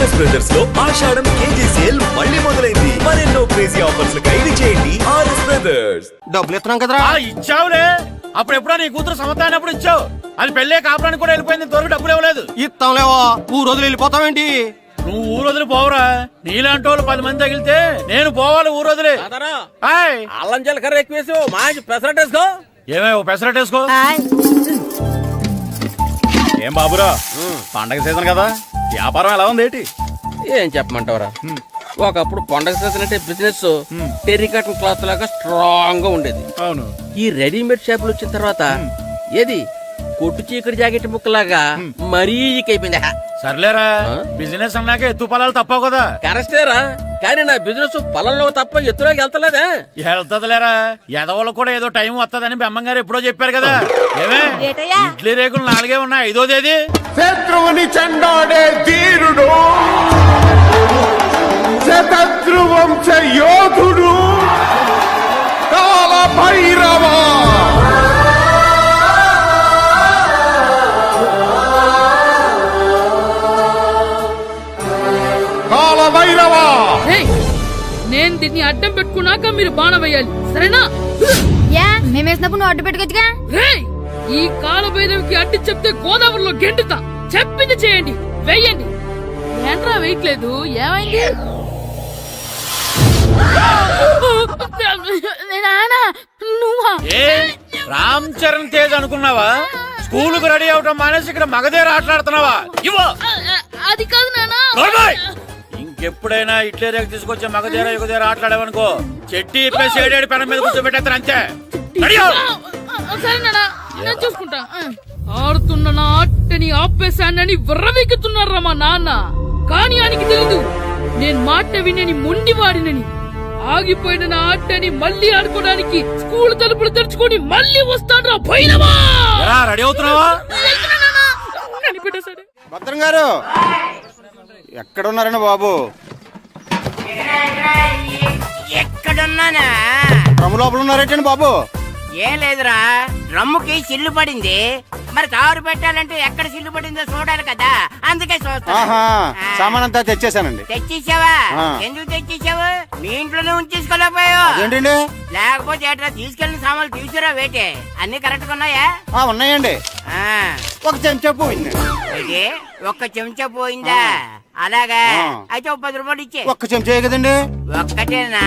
RS brothers లో ఆషాఢం KG sale మళ్ళీ మొదలైంది. మరెన్నో క్రేజీ ఆఫర్స్ ఖైదీ చేయండి ఆర్ఎస్ బ్రదర్స్. డబ్బులు ఇస్తున్నాం కదరా. ఇచ్చావులే, అప్పుడు ఎప్పుడో నీ కూతురు సమతాయినప్పుడు ఇచ్చావు. అది పెళ్ళే కాపురానికి కూడా వెళ్ళిపోయింది, ఇంతవరకు డబ్బులు ఇవ్వలేదు. ఇస్తాంలేవా, ఊరు వదిలి వెళ్ళిపోతావేంటి? నువ్వు ఊరు వదిలి పోవురా. నీలాంటి వాళ్ళు 10 మంది తగిలితే నేను పోవాలి ఊరు వదిలి. అల్లం జీలకర్ర ఎక్కువేసి మంచి పెసరట్ వేసుకో. ఏమే పెసరట్ వేసుకో. ఏం బాబురా, పండగ సీజన్ కదా, వ్యాపారం ఎలా ఉంది ఏంటి? ఏం చెప్పమంటావరా, ఒకప్పుడు పండగ సీజన్ అంటే బిజినెస్ టెర్రికాటన్ క్లాత్ లాగా స్ట్రాంగ్ గా ఉండేది. అవును. ఈ రెడీమేడ్ షాపులు వచ్చిన తర్వాత ఏది కొట్టు చీకటి జాకెట్ ముక్కలాగా మరీ అయిపోయింది. సర్లేరా, బిజినెస్ అన్నాక ఎత్తు పొలాలు తప్పవు కదా. కరెక్టేరా, కానీ నా బిజినెస్ పొలంలో తప్ప ఎత్తులోకి వెళ్తలేదా? వెళ్తదిలేరా, ఎదవలు కూడా ఏదో టైం వస్తుందని బెమ్మంగారు ఎప్పుడో చెప్పారు కదా. ఏమే ఇడ్లీ రేకులు 4 ఉన్నాయి, 5వ తేదీ. శత్రువుని చెండాడే ధీరుడు, శతద్రు వంశ యోధుడు కాల భైరవ. కాల భైరవ, నేను దీన్ని అడ్డం పెట్టుకున్నాక మీరు బాణం వేయాలి, సరేనా? మేమేసినప్పుడు నువ్వు అడ్డు పెట్టుకోవచ్చుగా. ఈ కాలభైరవికి అడ్డు చెప్తే గోదావరిలో గెంటుతా. చెప్పింది చేయండి, వెయ్యండి. ఏంట్రా వెయ్యట్లేదు, ఏమైంది? నువ్వా? రామ్ చరణ్ తేజ్ అనుకున్నావా? స్కూలుకు రెడీ అవటం మానేసి ఇక్కడ మగధేర ఆటలాడుతున్నావా? అది కాదు నానా. ఇంకెప్పుడైనా ఇట్లే రేపు తీసుకొచ్చే మగధేర యుగధేర ఆటలాడేవనుకో, చెట్టి ఇప్పేసి 7 పెనం మీద కూర్చోబెట్టేస్తారు అంతే. సరే నానా, నేను చూసుకుంటా. ఆడుతున్న నా ఆటని ఆపేశానని విర్రవీగుతున్నారా మా నాన్న. కానీ ఆయనకి తెలీదు నేను మాట వినని మొండివాడినని. ఆగిపోయిన నా ఆటని మళ్ళీ ఆడుకోవడానికి స్కూల్ తలుపులు తెరుచుకొని మళ్ళీ వస్తాడ్రా భైరవా. రెడీ అవుతున్నావా? భద్రం గారు ఎక్కడున్నారండి బాబు? ఎక్కడున్నానా? డ్రమ్ము లోపల ఉన్నారేటండి బాబు? ఏం లేదురా, డ్రమ్ముకి సిల్లు పడింది. మరి కారు పెట్టాలంటే ఎక్కడ సిల్లు పడిందో చూడాలి కదా, అందుకే సామాన్ అంతా తెచ్చేసానండి. తెచ్చేసావా? ఎందుకు తెచ్చేసావు? మీ ఇంట్లోనే ఉంచేసుకోలేకపోయావు ఏంటండి? లేకపోతే ఎట్లా తీసుకెళ్లిన సామాన్లు తీసుకురా వేటే. అన్ని కరెక్ట్ గా ఉన్నాయా? ఉన్నాయండి. ఒక చెంచా పోయింది. ఒక్క చెంచా పోయిందా? అలాగా, అయితే 10 రూపాయలు ఇచ్చే. ఒక్క చెంచా కదండి? ఒక్కటేనా?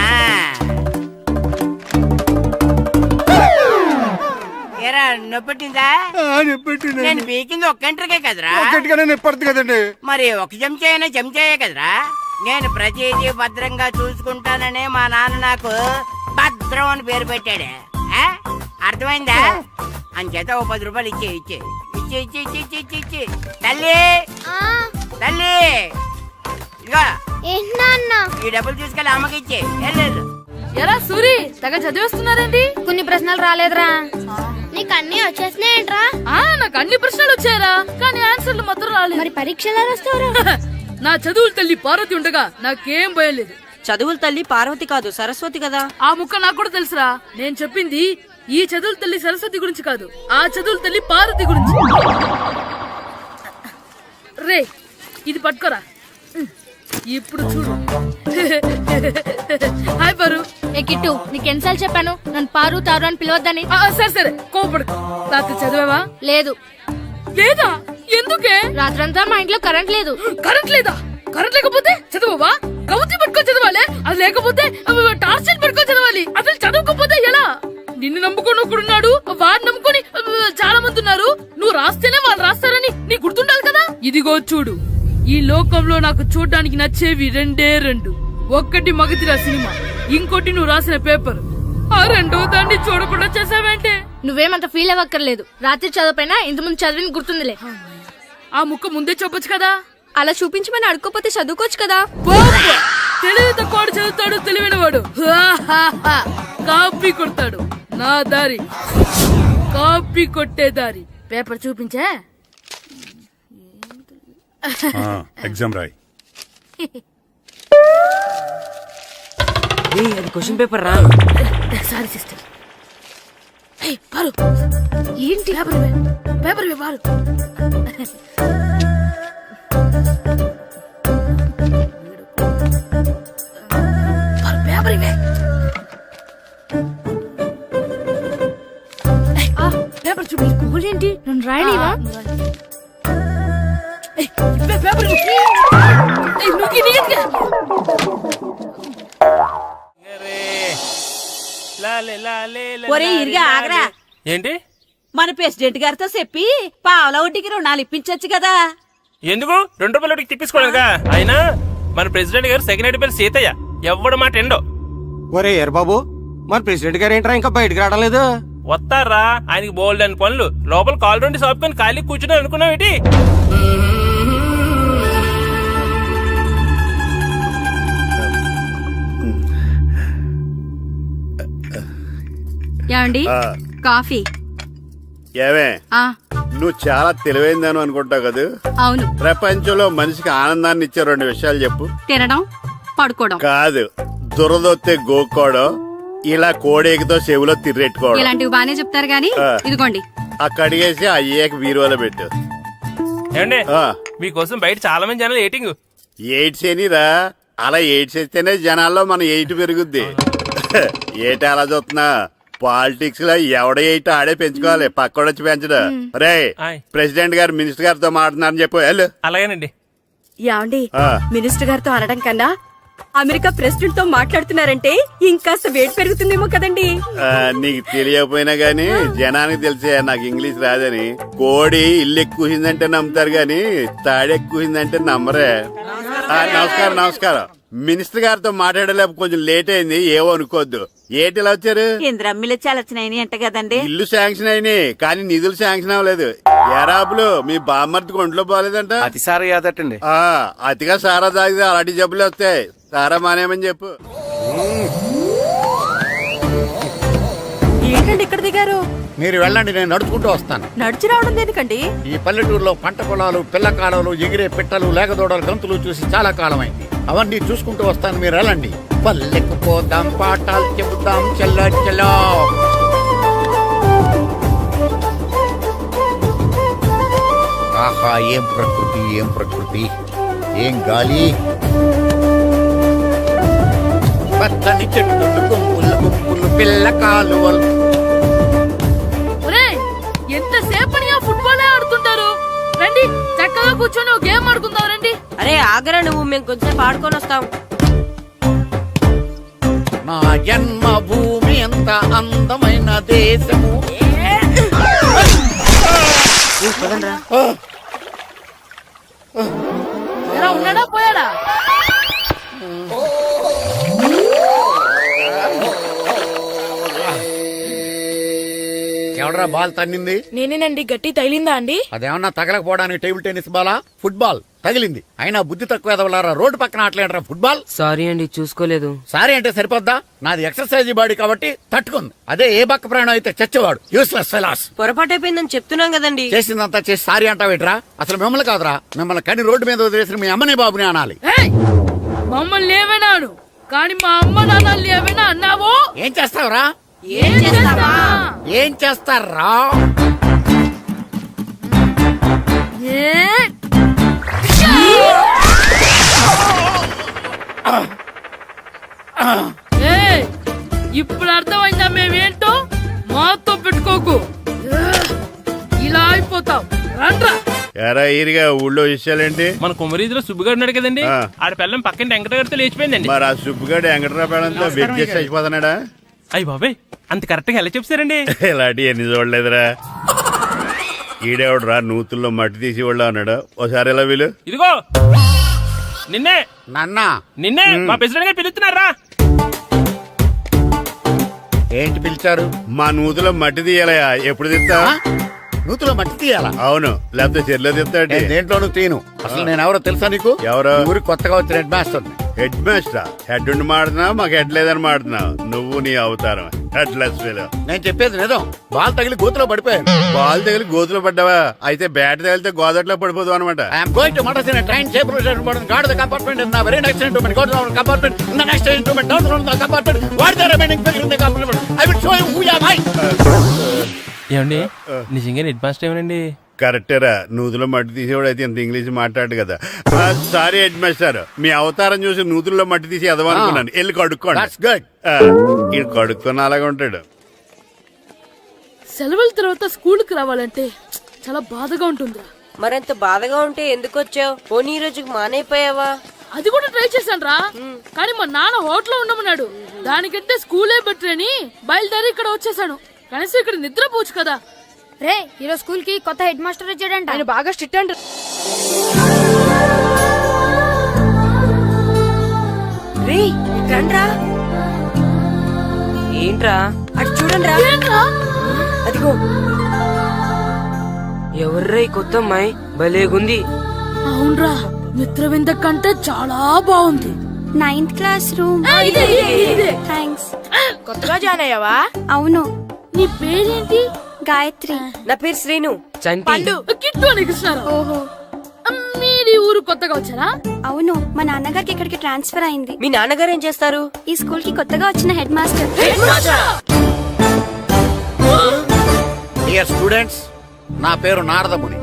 ఏరా, నొప్పెట్టిందా? నేను పీకింది ఒక్క గంటకే కదరా. నొప్పడుతుంది కదండి. మరి ఒక చెంచాయే కదరా. నేను ప్రతిదీ భద్రంగా చూసుకుంటాననే మా నాన్న నాకు భద్రం అని పేరు పెట్టాడు. అర్థమైందా? అంచేత 10 రూపాయలు ఇచ్చే. తల్లి తల్లి, ఇదిగో ఈ డబ్బులు తీసుకెళ్ళి అమ్మకి ఇచ్చే. ఎరా సూరి, తెగ చదివేస్తున్నారేంటి? కొన్ని ప్రశ్నలు రాలేదురా. నీకు అన్ని వచ్చేసినాయంట్రా? నాకు అన్ని ప్రశ్నలు వచ్చాయరా, కానీ ఆన్సర్లు మాత్రం రాలేదు. మరి పరీక్షలు వస్తావురా? నా చదువుల తల్లి పార్వతి ఉండగా నాకేం భయం లేదు. చదువుల తల్లి పార్వతి కాదు, సరస్వతి కదా. ఆ ముక్క నాకు కూడా తెలుసురా. నేను చెప్పింది ఈ చదువుల తల్లి సరస్వతి గురించి కాదు, ఆ చదువుల తల్లి పార్వతి గురించి. రే, ఇది పట్టుకోరా. ఇప్పుడు చూడు. హాయ్ పారు. ఏ కిట్టు, నీకు ఎన్నిసార్లు చెప్పాను నన్ను పారు తారు అని పిలవద్దని? సరే కోపడకు. రాత్రి చదివావా? లేదు. లేదా? ఎందుకే? రాత్రంతా మా ఇంట్లో కరెంట్ లేదు. కరెంట్ లేదా? కరెంట్ లేకపోతే చదవవా? కవిత పట్టుకొని చదవాలి. అది లేకపోతే టార్చ్ పట్టుకొని చదవాలి. అసలు చదవకపోతే ఎలా? నిన్ను నమ్ముకొని ఒకడున్నాడు, వాడిని నమ్ముకొని చాలా మంది ఉన్నారు. నువ్వు రాస్తేనే వాళ్ళు రాస్తారని నీ గుర్తుండాలి కదా. ఇదిగో చూడు, ఈ లోకంలో నాకు చూడ్డానికి నచ్చేవి 2. ఒక్కటి మగధిర సినిమా, ఇంకోటి నువ్వు రాసిన పేపర్. ఆ 2వ దాన్ని చూడకుండా చేసావేంటే? నువ్వేమంత ఫీల్ అవ్వక్కర్లేదు. రాత్రి చదవపోయినా ఇంతకుముందు చదివిన గుర్తుందిలే. ఆ ముక్క ముందే చెప్పొచ్చు కదా. అలా చూపించమని అడుక్కోపోతే చదువుకోవచ్చు కదా. తెలివి తక్కువ చదువుతాడు, తెలివైన వాడు కాపీ కొడతాడు. నా దారి కాపీ కొట్టే దారి. పేపర్ చూపించే. ఎగ్జామ్ రాయి. అది క్వశ్చన్ పేపర్ రా. Sorry sister. పారు, ఏంటి పేపర్ పారు. పేపర్ ఇవే. పేపర్ చూపి. స్కూల్ ఏంటి నన్ను రాయనివా? ఇవే పేపర్ ఇవ్వు. నువ్వు నీట్గా. ఒరే ఇరిగా ఆగరా. ఏంటి మన ప్రెసిడెంట్ గారితో చెప్పి పావల వడ్డీకి రుణాలు ఇప్పించొచ్చు కదా. ఎందుకు 2 రూపాయలు తిప్పించుకోలేదుగా. అయినా మన ప్రెసిడెంట్ గారు సెకండ్ హెడ్ పేరు సీతయ్య, ఎవడు మాట ఎండో. ఒరే ఎర్ బాబు, మన ప్రెసిడెంట్ గారు ఏంట్రా ఇంకా బయటకు రావడం లేదు? వస్తారా, ఆయనకి బోల్డ్ అని పనులు. లోపల కాలు రెండు సాపుకొని ఖాళీ కూర్చుని అనుకున్నావు ఏంటి? ఏమండి కాఫీ? ఏమే ఆ నువ్వు చాలా తెలివైందని అనుకుంటావు కదా. అవును. ప్రపంచంలో మనిషికి ఆనందాన్ని ఇచ్చే 2 విషయాలు చెప్పు. తినడం, పడుకోవడం. కాదు, దురదొత్తే గోక్కోవడం, ఇలా కోడేకితో చెవిలో తిర్రెట్టుకోవడం. ఇలాంటివి బానే చెప్తారు గానీ ఇదిగోండి. ఆ కడిగేసి అయ్యాక బీరువాలో పెట్టు. ఏమండి ఆ, మీకోసం బయట చాలా మంది జనాలు ఏటింగ్. ఎయిడ్స్ ఏనిరా, అలా ఎయిడ్స్ వేస్తేనే జనాల్లో మన ఎయిట్ పెరుగుద్ది. ఏటి అలా చూస్తున్నా? పాలిటిక్స్ లో ఎవడ ఎయిట్ ఆడే పెంచుకోవాలి, పక్కడొచ్చి పెంచడం. రే ఆయ్. ప్రెసిడెంట్ గారు మినిస్టర్ గారితో మాట్లాడుతున్నారని చెప్పు. వెళ్ళు. అలాగేనండి. యాండి ఆ. మినిస్టర్ గారితో అనడం కన్నా అమెరికా ప్రెసిడెంట్ తో మాట్లాడుతున్నారంటే ఇంకాస్త వేడి పెరుగుతుందేమో కదండి. నీకు తెలియకపోయినా గానీ జనానికి తెలిసే నాకు ఇంగ్లీష్ రాదని. కోడి ఇల్లు ఎక్కువసిందంటే నమ్ముతారు గాని తాడెక్కువసిందంటే నమ్మరే. నమస్కారం నమస్కారం. మినిస్టర్ గారితో మాట్లాడలేక కొంచెం లేట్ అయింది, ఏవో అనుకోవద్దు. ఏటి ఇలా వచ్చారు? ఇంద్రమ్మిలు చాలచ్చినాయని అంట కదండి. ఇల్లు శాంక్షన్ అయినాయి కానీ నిధులు శాంక్షన్ అవ్వలేదు. ఎరాబులు మీ బామ్మర్తికి ఒంట్లో పోలేదంట. అతిసారి యాదటండి. అతిగా సారా తాగితే అలాంటి జబ్బులు వస్తాయి. సారా మానేమని చెప్పు. ఏంటండి ఇక్కడ దిగారు? మీరు వెళ్ళండి, నేను నడుచుకుంటూ వస్తాను. నడిచి రావడం దేనికండి? ఈ పల్లెటూరులో పంట పొలాలు, పిల్ల కాలువలు, ఎగిరే పిట్టలు, లేకదోడలు, గంతులు చూసి చాలా కాలం అయింది. అవన్నీ చూసుకుంటూ వస్తాను, మీరు వెళ్ళండి. పల్లెకు పోదాం, పాఠాలు చెబుతాం, చల్లో చలో. ఆహా, ఏం ప్రకృతి, ఏం ప్రకృతి, ఏం గాలి. పచ్చని చెట్లు, గుంపులు గుంపులు, పిల్ల కాలువలు. ఒరేయ్, ఎంతసేపని ఆ ఫుట్బాల్ ఆడుతుంటారు? రండి చక్కగా కూర్చొని ఒక గేమ్ ఆడుకుందాం రండి. అరే ఆగరా నువ్వు, మేము కొంచెం ఆడుకొని వస్తాం. నా జన్మభూమి ఎంత అందమైన దేశము. ఎలా ఉన్నాడా పోయాడా? ఎవడరా బాల్ తన్నింది? నేనేనండి. గట్టి తగిలిందా అండి? అదేమన్నా తగలకపోవడానికి టేబుల్ టెన్నిస్ బాలా, ఫుట్బాల్ తగిలింది. అయినా బుద్ధి తక్కువ ఎదవలారా, రోడ్డు పక్కన ఆటలేడరా ఫుట్బాల్. సారీ అండి, చూసుకోలేదు. సారీ అంటే సరిపోద్దా? నాది ఎక్సర్సైజ్ బాడీ కాబట్టి తట్టుకుంది. అదే ఏ బక్క ప్రాణం అయితే చచ్చేవాడు. Useless fellas. పొరపాటు అయిపోయిందని చెప్తున్నాం కదండి. చేసిందంతా చేసి సారీ అంటావేట్రా? అసలు మిమ్మల్ని కాదురా, మిమ్మల్ని కని రోడ్డు మీద వదిలేసిన మీ అమ్మని బాబుని అనాలి. ఏయ్, మమ్మల్ని ఏమైనాడు కానీ మా అమ్మ నాన్నల్ని ఏమైనా అన్నావో? ఏం చేస్తావురా? ఏం చేస్తావా? ఏం చేస్తారా? ఇప్పుడు అర్థమైందా మేమేంటో? మాతో పెట్టుకోకు, ఇలా అయిపోతావు. రండ్రా. ఎరా ఈరిగా ఊళ్ళో విషయాలేంటి? మన కుమరీధిలో సుబ్బుగాడు ఉన్నాడు కదండి, ఆ. ఆడ పిల్లం పక్కన వెంకటగారితో లేచిపోయిందండి. మరి ఆ సుబ్బుగాడు వెంకటరాపేడంతో వెయిట్ చేసి అయిపోతున్నాడా? అయ్యి బాబాయ్, అంత కరెక్ట్ గా ఎలా చెప్తారండి? ఇలాంటి ఎన్ని చూడలేదురా. ఈడేవడరా నూతుల్లో మట్టి తీసి వాళ్ళు అన్నాడు. ఓసారి ఎలా వీలు? ఇదిగో నిన్నే నాన్నా, నిన్నే మా ప్రెసిడెంట్ గారు పిలుస్తున్నారా? ఏంటి పిలిచారు? మా నూతులో మట్టి తీయాలయా. ఎప్పుడు తీస్తా? నూతులో మట్టి తీయాలా? అవును, లేకపోతే చెర్లో తీస్తాడు. నేను దేంట్లోనూ తీను. అసలు నేను ఎవరో తెలుసా నీకు? ఎవరు? ఈ ఊరికి కొత్తగా వచ్చిన head master. Head master? Head ఉండి మాడుతున్నావు, మాకు హెడ్ లేదని మాడుతున్నావు. నువ్వు నీ అవతారం హెడ్ లెస్ ఫెలో. నేను చెప్పేది నిజం. బాల్ తగిలి గోతులో పడిపోయాను. బాల్ తగిలి గోతులో పడ్డావా? అయితే బ్యాట్ తగిలితే గోదట్లో పడిపోదు అనమాట. I'm going to motor in train safe guard the compartment in the very next instrument go to the compartment in the next instrument down the compartment what the remaining figure in the compartment I will show you who you are. ఏమండి నిజంగా head master ఏమనండి? కరెక్టేరా నూతులో మట్టి తీసేవాడు అయితే ఇంత English మాట్లాడు కదా. Sorry head master, మీ అవతారం చూసి నూతుల్లో మట్టి తీసి ఎదవనుకున్నాను. వెళ్ళి కడుక్కోండి. ఈడు కడుక్కొని అలాగే ఉంటాడు. సెలవుల తర్వాత స్కూల్కి రావాలంటే చాలా బాధగా ఉంటుందిరా. మరంత బాధగా ఉంటే ఎందుకు వచ్చావు? పోనీ ఈ రోజుకి మానైపోయావా? అది కూడా ట్రై చేశాను రా, కానీ మా నాన్న హోటల్లో ఉండమన్నాడు. దానికంటే స్కూలే బెటర్ అని బయలుదేరి ఇక్కడ వచ్చేసాను. కనీసం ఇక్కడ నిద్రపోవచ్చు కదా. రే ఈరోజు స్కూల్ కి కొత్త హెడ్ మాస్టర్ వచ్చాడంట. ఆయన బాగా స్ట్రిక్ట్ అంట. రే రండ్రా. ఏంట్రా అటు చూడండి రా. అదిగో ఎవర్రా ఈ కొత్త అమ్మాయి? భలేగుంది. అవునరా, మిత్రవింద కంటే చాలా బాగుంది. 9th class room. థ్యాంక్స్. కొత్తగా జాయిన్ అయ్యావా? అవును. నీ పేరేంటి? గాయత్రి. నా పేరు శ్రీను. చంటి. కిట్టు అని కృష్ణారావు. ఓహో. మీరు ఊరు కొత్తగా వచ్చారా? అవును, మా నాన్నగారికి ఇక్కడికి ట్రాన్స్ఫర్ అయింది. మీ నాన్నగారు ఏం చేస్తారు? ఈ స్కూల్ కి కొత్తగా వచ్చిన హెడ్ మాస్టర్. డియర్ స్టూడెంట్స్, నా పేరు నారదముని.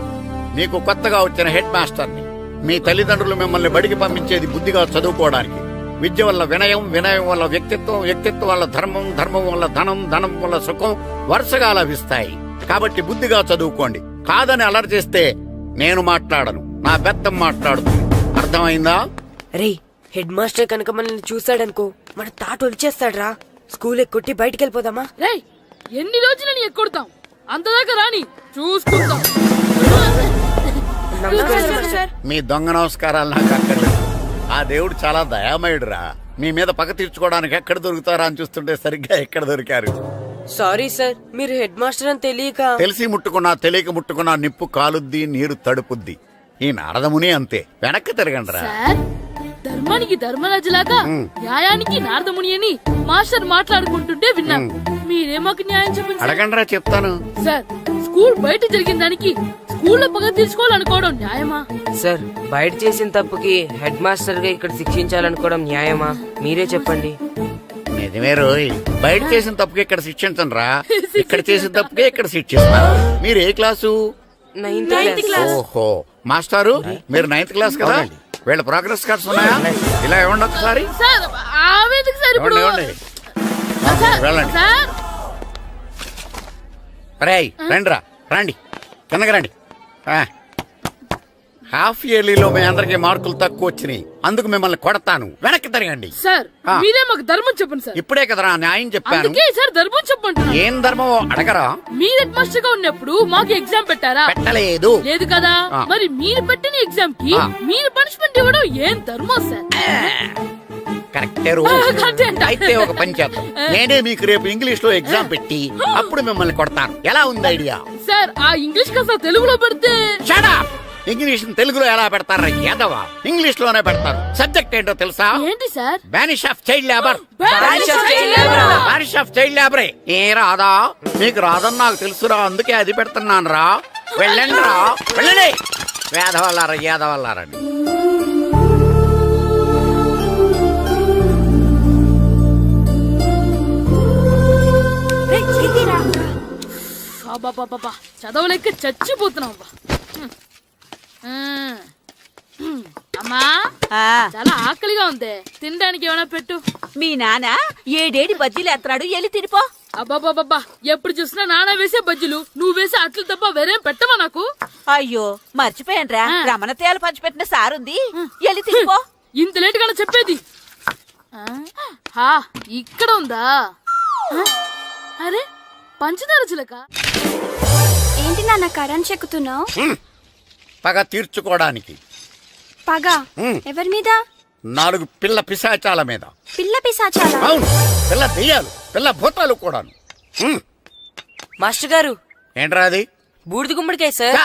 మీకు కొత్తగా వచ్చిన హెడ్ మాస్టర్ని. మీ తల్లిదండ్రులు మిమ్మల్ని బడికి పంపించేది బుద్ధిగా చదువుకోవడానికి. విద్య వల్ల వినయం, వినయం వల్ల వ్యక్తిత్వం, వ్యక్తిత్వం వల్ల ధర్మం, ధర్మం వల్ల ధనం, ధనం వల్ల సుఖం వరుసగా లభిస్తాయి. కాబట్టి బుద్ధిగా చదువుకోండి. కాదని అలర్ చేస్తే నేను మాట్లాడను, నా పెద్దం మాట్లాడుతుంది. అర్థమైందా? రే హెడ్ మాస్టర్ కనుక మనల్ని చూసాడనుకో మన తాట వచ్చేస్తాడ్రా. స్కూల్ ఎక్కొట్టి బయటికి వెళ్ళిపోదామా? రేయ్, ఎన్ని రోజులని ఎక్కొడతాం? అంతదాకా రాని చూసుకుంటాం. మీ దొంగ నమస్కారాలు నాకు అక్కర్లేదు. ఆ దేవుడు చాలా దయామయుడురా. మీ మీద పగ తీర్చుకోవడానికి ఎక్కడ దొరుకుతారా అని చూస్తుంటే సరిగ్గా ఎక్కడ దొరికారు. సారీ సార్, మీరు హెడ్ మాస్టర్ అని తెలియక. తెలిసి ముట్టుకున్నా తెలియక ముట్టుకున్నా నిప్పు కాలుద్ది, నీరు తడుపుద్ది. ఈ నారదముని అంతే. వెనక్కి తిరగండిరా. సార్, ధర్మానికి ధర్మరాజులాగా న్యాయానికి నారదముని అని మాస్టర్ మాట్లాడుకుంటుంటే విన్నాం. మీరే మాకు న్యాయం చెప్పండి. అడగండిరా, చెప్తాను. సార్, స్కూల్ బయట జరిగిన దానికి స్కూల్లో పగ తీర్చుకోవాలనుకోవడం న్యాయమా? సార్, బయట చేసిన తప్పుకి హెడ్ మాస్టర్ గా ఇక్కడ శిక్షించాలనుకోవడం న్యాయమా? మీరే చెప్పండి. నిజమే రోయ్, బయట చేసిన తప్పుకి ఇక్కడ శిక్షించండి రా. ఇక్కడ చేసిన తప్పుకే ఇక్కడ శిక్షిస్తారు. మీరు ఏ క్లాసు? 9th class. ఓహో, మాస్టారు మీరు 9th క్లాస్ కదా? వీళ్ళ ప్రోగ్రెస్ కార్డ్స్ ఉన్నాయా? ఇలా ఇవ్వండి ఒకసారి. సార్, ఆవేదకు సార్ ఇప్పుడు. ఇవ్వండి. వెళ్ళండి. సార్, రేయ్ రండి రా, రండి కిందకి రండి. హాఫ్ ఇయర్లీలో మీ అందరికి మార్కులు తక్కువ వచ్చినాయి, అందుకు మిమ్మల్ని కొడతాను. వెనక్కి తిరగండి. సార్ మీరే మాకు ధర్మం చెప్పండి సార్. ఇప్పుడే కదరా న్యాయం చెప్పాను. అందుకే సార్ ధర్మం చెప్పండి. ఏం ధర్మం అడగరా? మీరు హెడ్ మాస్టర్ గా ఉన్నప్పుడు మాకు ఎగ్జామ్ పెట్టారా? పెట్టలేదు. లేదు కదా. మరి మీరు పెట్టిన ఎగ్జామ్ కి మీరు పనిష్మెంట్ ఇవ్వడం ఏం ధర్మం సార్? కరెక్టే. అయితే ఒక పని చేద్దాం, నేనే మీకు రేపు ఇంగ్లీష్ లో ఎగ్జామ్ పెట్టి అప్పుడు మిమ్మల్ని కొడతాను. ఎలా ఉంది ఐడియా? సార్, ఆ ఇంగ్లీష్ కాస్త తెలుగులో పెడితే. Shut up! ఇంగ్లీష్ తెలుగులో ఎలా పెడతారా యాదవా? ఇంగ్లీష్ లోనే పెడతారు. సబ్జెక్ట్ ఏంటో తెలుసా? ఏంటి sir? Banish of child labour. Banish of child లేబరే. ఏ రాదా? మీకు రాదని నాకు తెలుసురా, అందుకే అది పెడుతున్నాను రా. వెళ్ళండి రా, వెళ్ళండి. వేదవల్లారా, యాదవల్లారండి. చదవలేక చచ్చిపోతున్నాం. అమ్మా, చాలా ఆకలిగా ఉంది, తినడానికి ఏమైనా పెట్టు. మీ నాన్న ఏడేడి బజ్జీలు ఎత్తాడు, ఎల్లి తినిపో. అబ్బాబాబా, ఎప్పుడు చూసినా నాన్న వేసే బజ్జీలు, నువ్వు వేసే అట్లు తప్ప వేరేం పెట్టవా నాకు? అయ్యో మర్చిపోయానురా, రమణ తేలు పంచిపెట్టిన సారుంది, ఎల్లి తినిపో. ఇంత లేట్ గా చెప్పేది. ఇక్కడ ఉందా? అరే, పంచదార చిలక. ఏంటి నాన్న కరెంట్ చెక్కుతున్నావు? పగ తీర్చుకోవడానికి. పగ ఎవరి మీద? 4 పిల్ల పిశాచాల మీద. పిల్ల పిశాచాల? అవును, పిల్ల దెయ్యాలు, పిల్ల భూతాలు కూడాను. మాస్టర్ గారు, ఏంట్రా అది? బూడిద గుమ్మడికాయ సార్.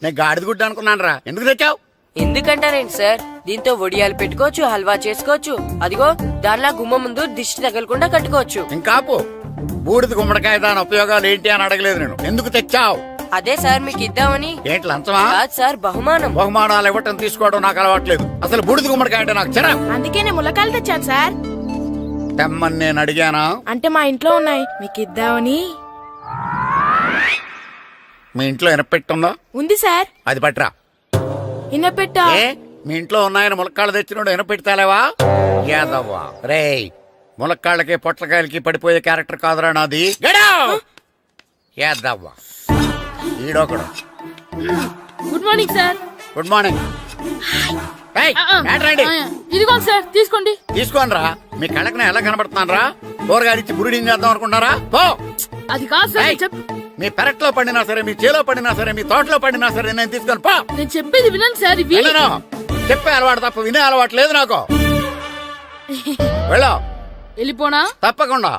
నేను గాడిద గుడ్డ అనుకున్నాను రా. ఎందుకు తెచ్చావు? ఎందుకంటారేంటి సార్, దీంతో వడియాలు పెట్టుకోవచ్చు, హల్వా చేసుకోవచ్చు. అదిగో దానిలా గుమ్మ ముందు దిష్టి తగలకుండా కట్టుకోవచ్చు. ఇంకాపు, బూడిద గుమ్మడికాయ దాని ఉపయోగాలు ఏంటి అని అడగలేదు నేను. ఎందుకు తెచ్చావు? అదే సార్ మీకు ఇద్దామని. ఏంటి లంచమా? కాదు సార్, బహుమానం. బహుమానాలు ఇవ్వటం తీసుకోవడం నాకు అలవాట్లేదు. అసలు బూడిద గుమ్మడికాయ అంటే నాకు చిరా. అందుకే నేను ములకాయలు తెచ్చాను సార్. తెమ్మని నేను అడిగానా? అంటే మా ఇంట్లో ఉన్నాయి, మీకు ఇద్దామని. మీ ఇంట్లో ఎనపెట్టుందా? ఉంది సార్. అది పట్రా. ఇన్నపెట్టా? ఏ మీ ఇంట్లో ఉన్నాయని ములక్కాళ్ళు తెచ్చినోడు ఎనపెడతాలేవా? యాదవ్వా రేయ్, ములక్కాళ్ళకి పొట్లకాయలకి పడిపోయే క్యారెక్టర్ కాదురా నాది. యాదవ్వా ఈడొకడు. Good morning sir. Good morning. రండి ఇదిగోండి సార్, తీసుకోండి. తీసుకోనరా, మీ కళ్ళకి నేను ఎలా కనబడుతున్నాను రా? కూరగాయలిచ్చి బురిడింగ్ చేద్దాం అనుకుంటారా? పో. అది కాదు సార్. మీ పెరట్లో పండినా సరే, మీ చేలో పండినా సరే, మీ తోటలో పండినా సరే నేను తీసుకొని పో. నేను చెప్పేది వినండి సార్. ఇవి వెళ్ళను. చెప్పే అలవాటు తప్ప వినే అలవాటు లేదు నాకు. వెళ్ళో. వెళ్ళిపోనా? తప్పకుండా.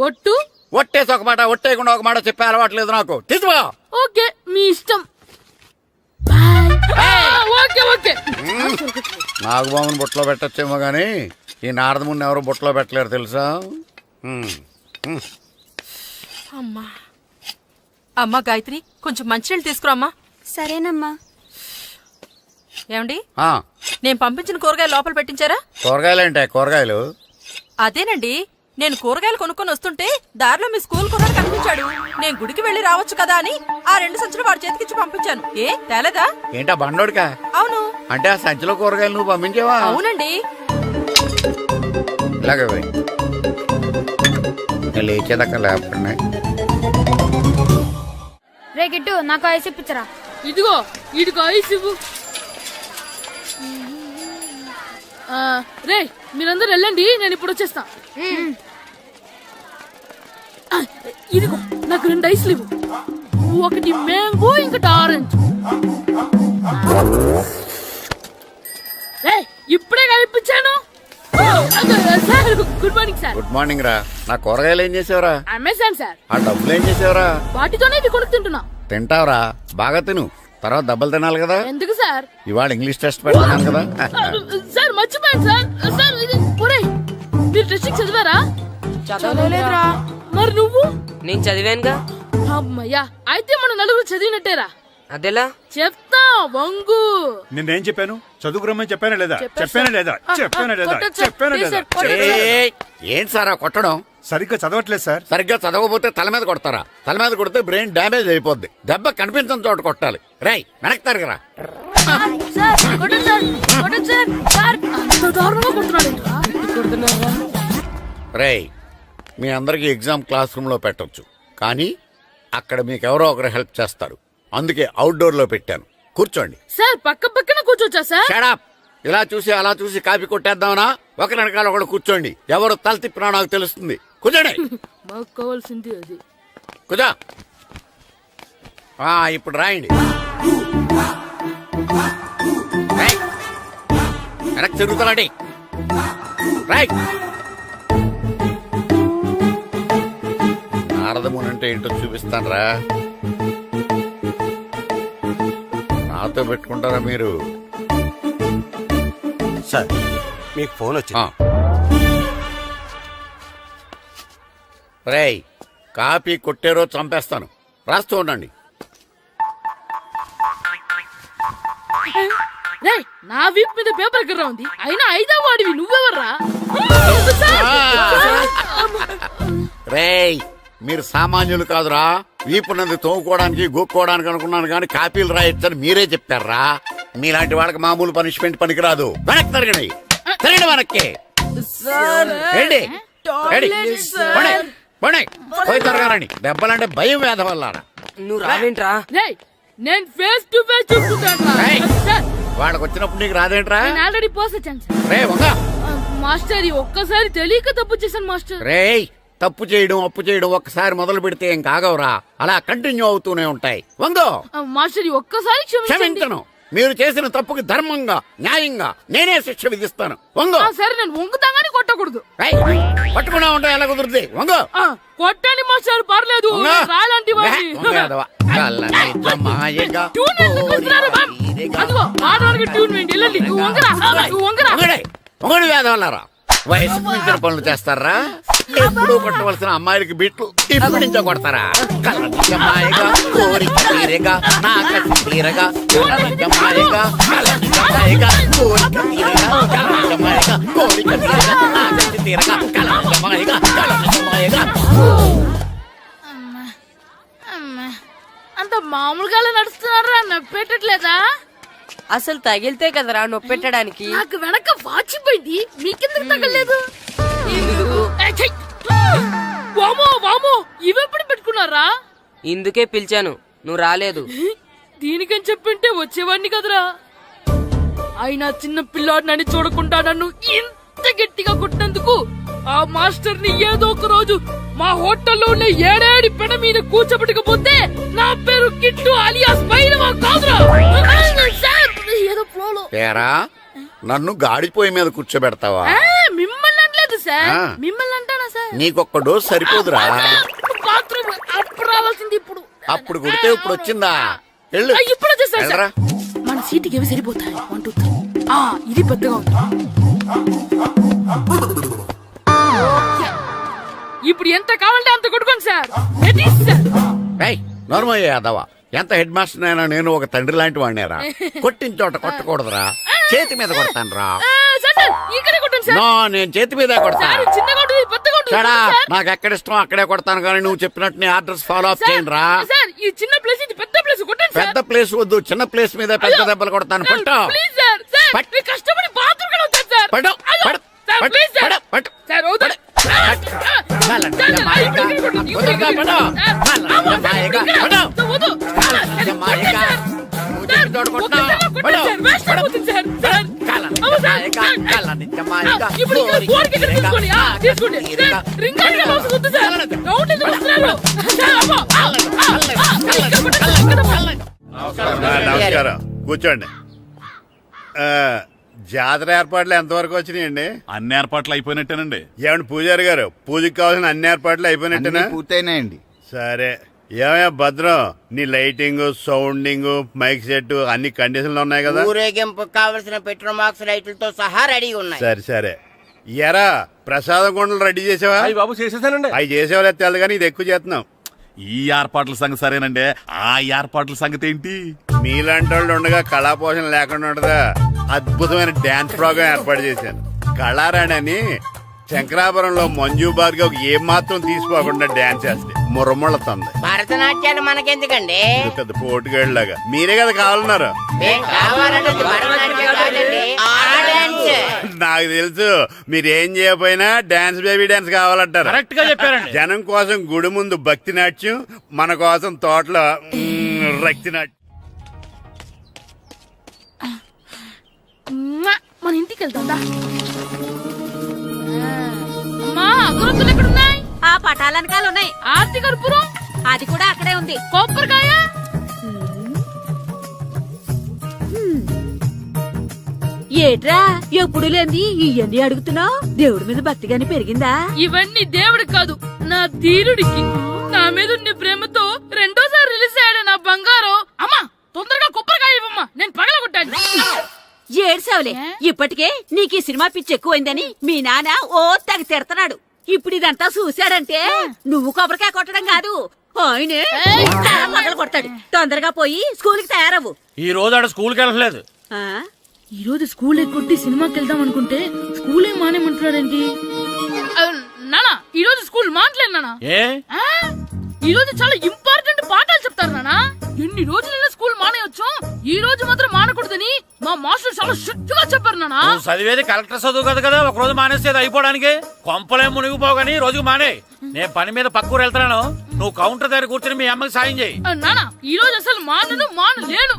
ఒట్టు? ఒట్టేసి ఒక మాట, ఒట్టేయకుండా ఒక మాట చెప్పే అలవాటు లేదు నాకు. తీసుకో. ఓకే, మీ ఇష్టం. Okay okay. నాగబాబుని బుట్టలో పెట్టచ్చేమో గాని ఈ నారదముని ఎవరు బుట్టలో పెట్టలేరు తెలుసా? అమ్మా గాయత్రి, కొంచెం మంచినీళ్ళు తీసుకురామ్మా. సరేనమ్మా. ఏమండి, ఆ, నేను పంపించిన కూరగాయలు లోపల పెట్టించారా? కూరగాయలేంటే కూరగాయలు? అదేనండి, నేను కూరగాయలు కొనుక్కొని వస్తుంటే దారిలో మీ స్కూల్ కుర్రాడు కనిపించాడు. నేను గుడికి వెళ్లి రావచ్చు కదా అని ఆ 2 సంచులు వాడి చేతికిచ్చి పంపించాను. ఏ తేలేదా? ఏంటా బండోడికా? అవును. అంటే ఆ సంచిలో కూరగాయలు నువ్వు పంపించావా? అవునండి. ఇలాగే పోయి లేచేదాకా లేకపోయినా. రే గిట్టు, నాకు ఐస్ ఇప్పించరా. ఇదిగో ఇదిగో ఐస్ ఇవ్వు. రే మీరందరూ వెళ్ళండి, నేను ఇప్పుడు వచ్చేస్తా. ఇదిగో నాకు 2 ఐస్లు ఇవ్వు. ఒకటి మ్యాంగో, ఇంకటి ఆరెంజ్. ఇప్పుడే కనిపించాను. Sir good morning sir. Good morning రా. నా కూరగాయలు ఏం చేసావురా? Amazon sir. ఆ డబ్బులు ఏం చేసావురా? వాటితోనే ఇవి కొనుక్కు తింటున్నా. తింటావురా, బాగా తిను. తర్వాత డబ్బులు తినాలి కదా. ఎందుకు సార్? ఇవాళ ఇంగ్లీష్ టెస్ట్ పెడతాను కదా. సార్ మర్చిపోయాను సార్. సార్ ఇది ఒరేయ్, మీరు టెస్టింగ్ చదివారా? చదవలేదురా. మరి నువ్వు? నేను చదివానుగా. అమ్మయ్యా, అయితే మనం నలుగురు చదివినట్టేరా. అదెలా? చెప్తా వంగు. నిన్నేం చెప్పాను? చదువుకురమ్మని చెప్పానా లేదా? చెప్పాను చెప్పానా సార్. లేదా? చెప్పానా లేదా? కొట్టండి సార్. చెప్పానా ప్లీజ్ లేదా? సార్, కొట్టండి సార్. ఏయ్, ఏం సారా కొట్టడం? సరిగ్గా చదవట్లేదు సార్. సరిగ్గా చదవకపోతే తల మీద కొడతారా? తల మీద కొడితే బ్రెయిన్ డ్యామేజ్ అయిపోద్ది. దెబ్బ కనిపించిన చోట కొట్టాలి. రేయ్ వెనక్కి తరగరా. సార్ కొట్టండి సార్, కొట్టండి సార్. సార్ అంత దారుణంగా కొడుతున్నాడు. రేయ్, మీ అందరికి ఎగ్జామ్ క్లాస్ రూమ్ లో పెట్టొచ్చు, కానీ అక్కడ మీకు ఎవరో ఒకరు హెల్ప్ చేస్తారు. అందుకే అవుట్డోర్ లో పెట్టాను. కూర్చోండి. సార్ పక్క పక్కన కూర్చోచ్చా సార్? షడప్. ఇలా చూసి అలా చూసి కాపీ కొట్టేద్దామనా? ఒకరి వెనకాల ఒకడు కూర్చోండి. ఎవరు తల తిప్పినా నాకు తెలుస్తుంది. కూర్చోండి. మాకు కావాల్సింది అది. కూర్చో. ఇప్పుడు రాయండి. రేయ్, వెనక్కి తిరుగుతారండి. రైట్. నారదముని అంటే ఏంటో చూపిస్తాను రా. నాతో పెట్టుకుంటారా మీరు? సార్ మీకు ఫోన్ వచ్చింది. రేయ్, కాపీ కొట్టారో చంపేస్తాను. రాస్తూ ఉండండి. రేయ్, నా వీప్ మీద పేపర్ ఎక్కడ ఉంది? అయినా 5వ వాడివి నువ్వెవర్రా? రేయ్, మీరు సామాన్యులు కాదురా. వీపున్నది తోముకోవడానికి గోక్కోవడానికి అనుకున్నాను కానీ కాపీలు రాయొచ్చని మీరే చెప్పారా. మీలాంటి వాళ్ళకి మామూలు పనిష్మెంట్ పనికిరాదు. వెనక్కి తిరగండి. తిరగండి వెనక్కి. ఏంటి? పోయి తిరగారండి. దెబ్బలంటే భయం వేద వల్ల. నువ్వు రావేంట్రా? రేయ్, నేను ఫేస్ టు ఫేస్ చూసుకుంటాను. వాళ్ళకి వచ్చినప్పుడు నీకు రాదేంట్రా? నేను ఆల్రెడీ పోస్ వచ్చాను సార్. రే వంగ. మాస్టర్ ఈ ఒక్కసారి తెలియక తప్పు చేశాను మాస్టర్. రేయ్, తప్పు చేయడం అప్పు చేయడం ఒక్కసారి మొదలు పెడితే ఏం కాగవరా. అలా కంటిన్యూ అవుతూనే ఉంటాయి. వంగో. మాస్టర్ ఈ ఒక్కసారి క్షమించను. మీరు చేసిన తప్పుకి ధర్మంగా న్యాయంగా నేనే శిక్ష విధిస్తాను. వంగో. సరే, నేను వంగుతాగాని కొట్టకూడదు. పట్టుకున్నా ఉంటా ఎలా కుదురుతుంది. వంగో. కొట్టండి మాస్టర్, పర్లేదు. రాలాంటి ట్యూన్ వేయండి. వెళ్ళండి. నువ్వు వంగరా, నువ్వు వంగరా. వంగడి వేద వల్లరా. వయసుకు మించిన పనులు చేస్తారా? ఎప్పుడు కొట్టవలసిన అమ్మాయిలకి బిట్లు ఇప్పుడు నుంచో కొడతారా? కలజమాయగా కోరిక తీరగా నా కసి తీరగా కలజమాయగా కలజమాయగా కోరిక తీరగా కలజమాయగా కోరిక తీరగా నా కసి తీరగా కలజమాయగా కలజమాయగా. అంత మామూలుగా నడుస్తున్నారా నప్పెట్టట్లేదా? అసలు తగిలితే కదరా నొప్పెట్టడానికి. నాకు వెనక వాచిపోయింది, మీకెందుకు తగలేదు? వామో వామో, ఇవెప్పుడు పెట్టుకున్నారా? ఇందుకే పిలిచాను, నువ్వు రాలేదు. దీనికని చెప్పింటే వచ్చేవాడిని కదరా. అయినా చిన్న పిల్లాడినని చూడకుండా నన్ను ఇంత గట్టిగా కొట్టినందుకు ఆ మాస్టర్ ని ఏదో ఒక రోజు మా హోటల్లో ఉన్న ఏడేడి పెడ మీద కూర్చోబెట్టకపోతే నా పేరు కిట్టు అలియాస్ బైరవా కాదురా. ఏదో ఫ్లోలో. పేరా నన్ను గాడిపోయి మీద కూర్చోబెడతావా? మిమ్మల్ని అనలేదు సార్, ఆ. మిమ్మల్ని అంటానా సార్? నీకొక్క డోస్ సరిపోదురా? బాత్రూమ్ అప్పుడు రావాల్సింది ఇప్పుడు. అప్పుడు కొడితే ఇప్పుడు వచ్చిందా? వెళ్ళు. ఇప్పుడు వచ్చేసారు సార్. వెళ్ళరా. మన సీటుకి ఏవి సరిపోతాయి? 1 2 3. ఇది పెద్దగా ఉంది. ఇప్పుడు ఎంత కావాలంటే అంత కొట్టుకోండి sir. Ready sir. Normayya Yadava, ఎంత హెడ్ మాస్టర్ అయినా నేను ఒక తండ్రి లాంటి వాడినేరా. కొట్టిన చోట కొట్టకూడదురా, చేతి మీద కొడతాను రా. సార్ సార్ ఇక్కడే కొట్టండి సార్. నో, నేను చేతి మీద కొడతా. సార్ చిన్నగా ఉంటుంది, పెద్దగా ఉంటుంది చడా, సార్. నాకు ఎక్కడ ఇష్టం అక్కడే కొడతాను, కానీ నువ్వు చెప్పినట్టు నీ ఆర్డర్స్ ఫాలో అప్ సార్, చేయండి రా. సార్ ఈ చిన్న ప్లేస్ ఇది పెద్ద ప్లేస్ కొట్టండి సార్. పెద్ద ప్లేస్ వద్దు, చిన్న ప్లేస్ మీద పెద్ద దెబ్బలు కొడతాను. సార్, పట్టు ప్లీజ్ సార్. సార్ పట్టు. మీరు కష్టపడి బాత్రూమ్ కూడా వచ్చారు సార్. పట్టు, అయ్యో, పట్టు, సార్, పట్టు, ప్లీజ్ సార్. పట్టు, పట్టు. సార్ వద్దు. నమస్కారం, కూర్చోండి. జాతర ఏర్పాట్లు ఎంతవరకు వచ్చినాయండి? అన్ని ఏర్పాట్లు అయిపోయినట్టేనండి. ఏమండి పూజారి గారు, పూజకి కావాల్సిన అన్ని ఏర్పాట్లు అయిపోయినట్టేనా? పూర్తయినాయండి. సరే, ఏమయ్యా భద్రం, నీ లైటింగ్, సౌండింగ్, మైక్ సెట్ అన్ని కండిషన్లు ఉన్నాయి కదా? ఊరేగింపు కావలసిన పెట్రోల్ మార్క్స్ లైట్లతో సహా రెడీ ఉన్నాయి. సరే సరే. ఎరా ప్రసాదం కొండలు రెడీ చేసావా? బాబు చేసేసానండి. అవి చేసేవాళ్ళు తెలదు కానీ ఇది ఎక్కువ చేస్తున్నాం. ఈ ఏర్పాట్ల సంగతి సరేనండి, ఆ ఏర్పాట్ల సంగతి ఏంటి? మీలాంటి వాళ్ళు ఉండగా కళా పోషణ లేకుండా ఉండదా? అద్భుతమైన డాన్స్ ప్రోగ్రామ్ ఏర్పాటు చేశాను. కళారాణి అని శంకరాపురంలో మంజు భార్గవ్ ఏం మాత్రం తీసుకోకుండా డాన్స్ చేస్తే మురముళ్ళతుంది. భరతనాట్యాలు మనకెందుకండి? ఇది పెద్ద పోటుగాళ్ళలాగా మీరే కదా కావాలన్నారు. మేం కావాలంటే భరతనాట్యం కాదండి, ఆ డాన్స్. నాకు తెలుసు, మీరేం చేయకపోయినా డాన్స్ బేబీ డాన్స్ కావాలంటారు. కరెక్ట్ గా చెప్పారండి. జనం కోసం గుడి ముందు భక్తి నాట్యం, మన కోసం తోటలో రక్తి నాట్యం. మన ఇంటికి వెళ్తాం. అమ్మా అగరొత్తులు ఎక్కడున్నాయి? ఆ పటాలనకాలు ఉన్నాయి. ఆర్తి కర్పూరం అది కూడా అక్కడే ఉంది. కొబ్బరికాయ ఏట్రా ఎప్పుడు లేని ఇవన్నీ అడుగుతున్నావు? దేవుడి మీద భక్తి గాని పెరిగిందా? ఇవన్నీ దేవుడికి కాదు, నా ధీరుడికి. నా మీద ఉన్న ప్రేమతో రెండోసారి రిలీజ్ అయ్యాడు నా బంగారం. అమ్మా తొందరగా కొబ్బరికాయ ఇవ్వమ్మా, నేను పగలగొట్టాను. ఏడ్సావులే, ఇప్పటికే నీకు ఈ సినిమా పిచ్చి ఎక్కువైందని మీ నాన్న ఓ తెగ తిడతాడు. ఇప్పుడు ఇదంతా చూశాడంటే నువ్వు కొబ్బరికాయ కొట్టడం కాదు, ఆయనే మొదలు కొడతాడు. తొందరగా పోయి స్కూల్ కి తయారవ్వు. ఈ రోజు ఆడ స్కూల్కి వెళ్ళలేదు. ఆ? ఈ రోజు స్కూల్ ఎక్కొట్టి సినిమాకి వెళ్దాం అనుకుంటే స్కూల్ ఏం మానేమంటున్నాడండి. నానా ఈ రోజు స్కూల్ మానట్లేదు నానా. ఏ ఈ రోజు చాలా ఇంపార్టెంట్ పాఠాలు చెప్తారు నానా. ఎన్ని రోజులైనా స్కూల్ మానేయొచ్చు, ఈ రోజు మాత్రం మానకూడదని మా మాస్టర్ చాలా స్ట్రిక్ట్ గా చెప్పారు నానా. నువ్వు చదివేది కలెక్టర్ చదువు కదా కదా, ఒక రోజు మానేస్తే అయిపోవడానికి. కొంపలే మునిగిపోగాని రోజుకు మానే. నేను పని మీద పక్కూరు వెళ్తున్నాను, నువ్వు కౌంటర్ దగ్గర కూర్చొని మీ అమ్మకి సాయం చేయి. నానా ఈ రోజు అసలు మానలేను.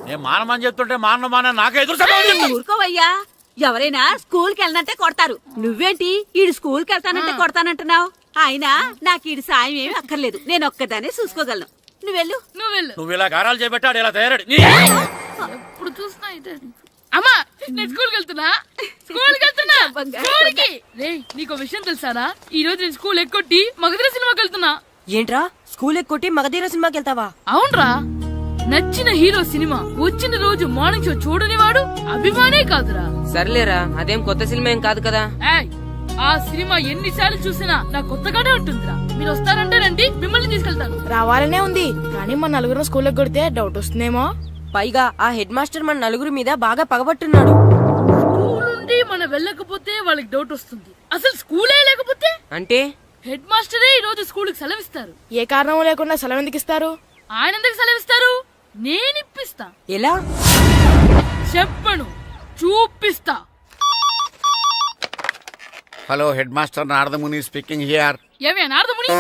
నేను మానమని చెప్తుంటే మాన నాకే ఎదురు సమాధానం చెప్తావు. ఊరుకోవయ్యా, ఎవరైనా స్కూల్ కి వెళ్ళనంటే కొడతారు. నువ్వేంటి ఈడు స్కూల్ కి వెళ్తానంటే కొడతానంటున్నావు? అయినా నాకు ఈడు సాయం ఏమి అక్కర్లేదు, నేను ఒక్కదానే చూసుకోగలను. నువ్వెళ్ళు. నువ్వు ఇలా గారాలు చేపెట్టాడు ఇలా తయారాడు. ఇప్పుడు చూస్తున్నా ఇదే. అమ్మా నేను స్కూల్కి వెళ్తున్నా. స్కూల్కి రేయ్, నీకు విషయం తెలుసారా? ఈ రోజు నేను స్కూల్ ఎక్కొట్టి మగధీర సినిమాకి వెళ్తున్నా. ఏంట్రా స్కూల్ ఎక్కొట్టి మగధీర సినిమాకి వెళ్తావా? అవునరా, నచ్చిన హీరో సినిమా వచ్చిన రోజు మార్నింగ్ షో చూడని వాడు అభిమానే కాదురా. సర్లేరా, అదేం కొత్త సినిమా ఏం కాదు కదా. ఏయ్, ఆ సినిమా ఎన్నిసార్లు చూసినా నాకు కొత్తగానే ఉంటుందిరా. మీరు వస్తారంటే రండి, మిమ్మల్ని తీసుకెళ్తాను. రావాలనే ఉంది, కానీ మన నలుగురు స్కూల్కి కొడితే డౌట్ వస్తుందేమో. పైగా ఆ హెడ్ మాస్టర్ మన నలుగురి మీద బాగా పగబట్టున్నాడు. స్కూల్ నుండి మనం వెళ్ళకపోతే వాళ్ళకి డౌట్ వస్తుంది. అసలు స్కూలే లేకపోతే అంటే హెడ్ మాస్టరే ఈ రోజు స్కూల్ కి సెలవిస్తారు. ఏ కారణం లేకుండా సెలవు ఎందుకు ఇస్తారు? ఆయన ఎందుకు సెలవిస్తారు? నేను ఇప్పిస్తా. ఎలా? చెప్పను, చూపిస్తా. Hello head master Naradamuni speaking here. ఏమే నారదముని,